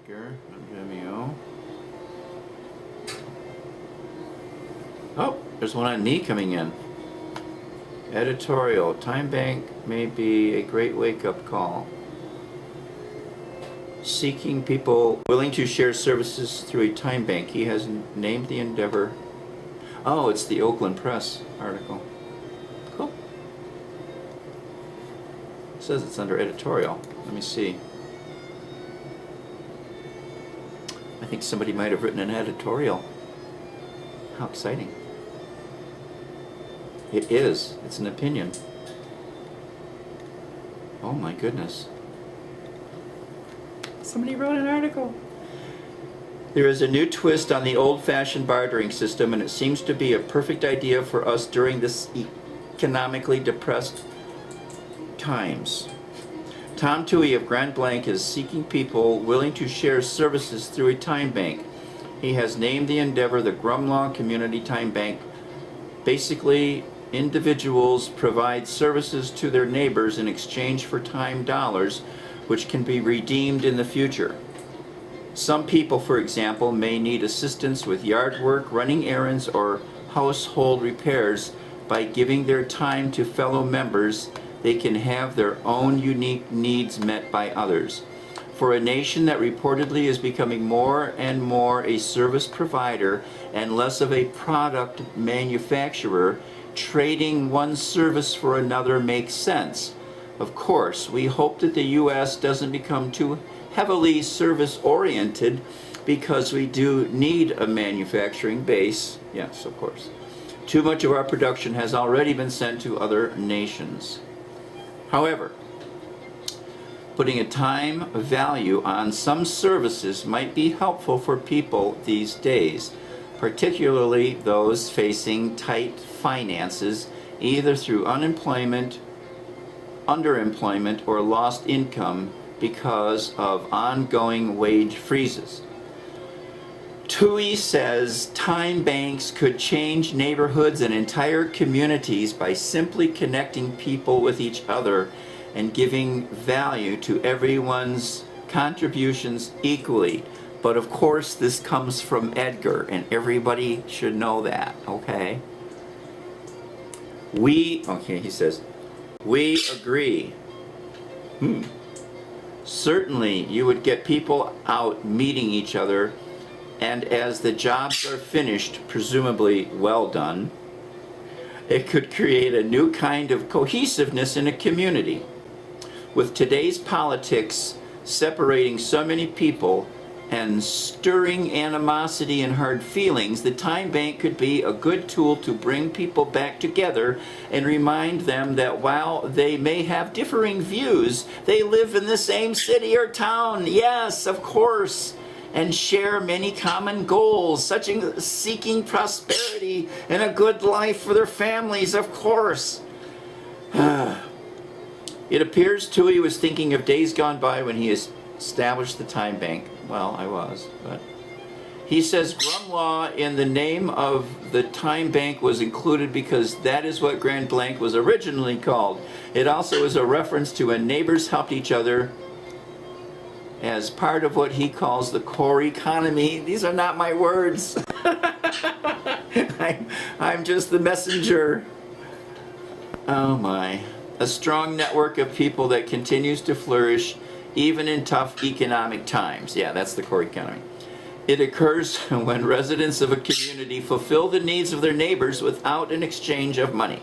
Edgar on Vimeo. Oh, there's one on me coming in. Editorial. Time bank may be a great wake-up call. Seeking people willing to share services through a time bank. He has named the endeavor. Oh, it's the Oakland Press article. Cool. It says it's under editorial. Let me see. I think somebody might have written an editorial. How exciting. It is. It's an opinion. Oh my goodness. Somebody wrote an article. There is a new twist on the old-fashioned bartering system, and it seems to be a perfect idea for us during this economically depressed times. Tom Toohey of Grand Blanc is seeking people willing to share services through a time bank. He has named the endeavor the Grumlaw Community Time Bank. Basically, individuals provide services to their neighbors in exchange for time dollars, which can be redeemed in the future. Some people, for example, may need assistance with yard work, running errands, or household repairs. By giving their time to fellow members, they can have their own unique needs met by others. For a nation that reportedly is becoming more and more a service provider and less of a product manufacturer, trading one service for another makes sense. Of course, we hope that the U.S. doesn't become too heavily service-oriented, because we do need a manufacturing base. Yes, of course. Too much of our production has already been sent to other nations. However, putting a time value on some services might be helpful for people these days, particularly those facing tight finances, either through unemployment, underemployment, or lost income because of ongoing wage freezes. Toohey says time banks could change neighborhoods and entire communities by simply connecting people with each other and giving value to everyone's contributions equally. But of course, this comes from Edgar, and everybody should know that, okay? He says, we agree. Certainly, you would get people out meeting each other, and as the jobs are finished, presumably well done, it could create a new kind of cohesiveness in a community. With today's politics separating so many people and stirring animosity and hard feelings, the time bank could be a good tool to bring people back together and remind them that while they may have differing views, they live in the same city or town, yes, of course, and share many common goals, such as seeking prosperity and a good life for their families, of course. It appears Toohey was thinking of days gone by when he established the time bank. Well, I was, but he says Grumlaw in the name of the time bank was included because that is what Grand Blanc was originally called. It also is a reference to when neighbors helped each other as part of what he calls the core economy. These are not my words. I'm just the messenger. Oh my. A strong network of people that continues to flourish even in tough economic times. Yeah, that's the core economy. It occurs when residents of a community fulfill the needs of their neighbors without an exchange of money.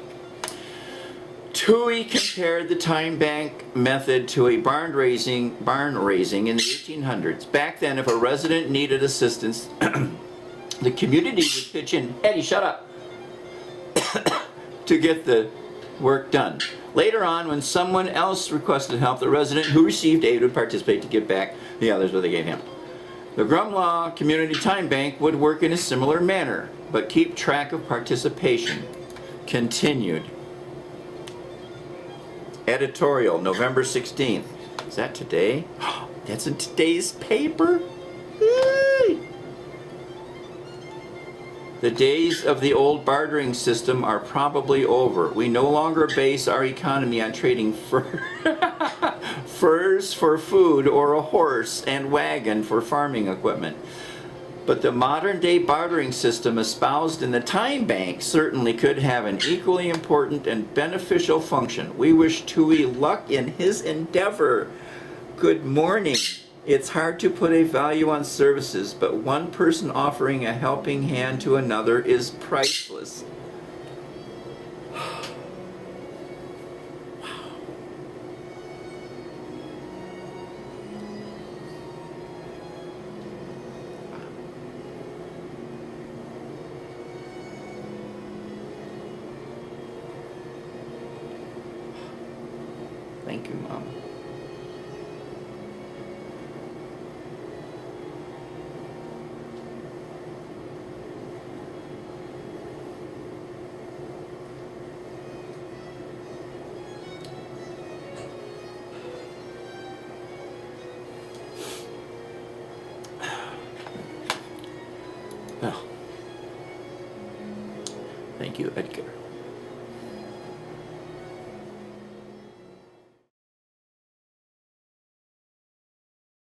Toohey compared the time bank method to a barn raising in the 1800s. Back then, if a resident needed assistance, the community would pitch in, Eddie, shut up, to get the work done. Later on, when someone else requested help, the resident who received aid would participate to give back the others what they gave him. The Grumlaw Community Time Bank would work in a similar manner, but keep track of participation. Continued. Editorial, November 16th. Is that today? That's in today's paper? Yay! The days of the old bartering system are probably over. We no longer base our economy on trading furs for food, or a horse and wagon for farming equipment. But the modern day bartering system espoused in the time bank certainly could have an equally important and beneficial function. We wish Toohey luck in his endeavor. Good morning. It's hard to put a value on services, but one person offering a helping hand to another is priceless. Thank you, Mom. Well, thank you, Edgar.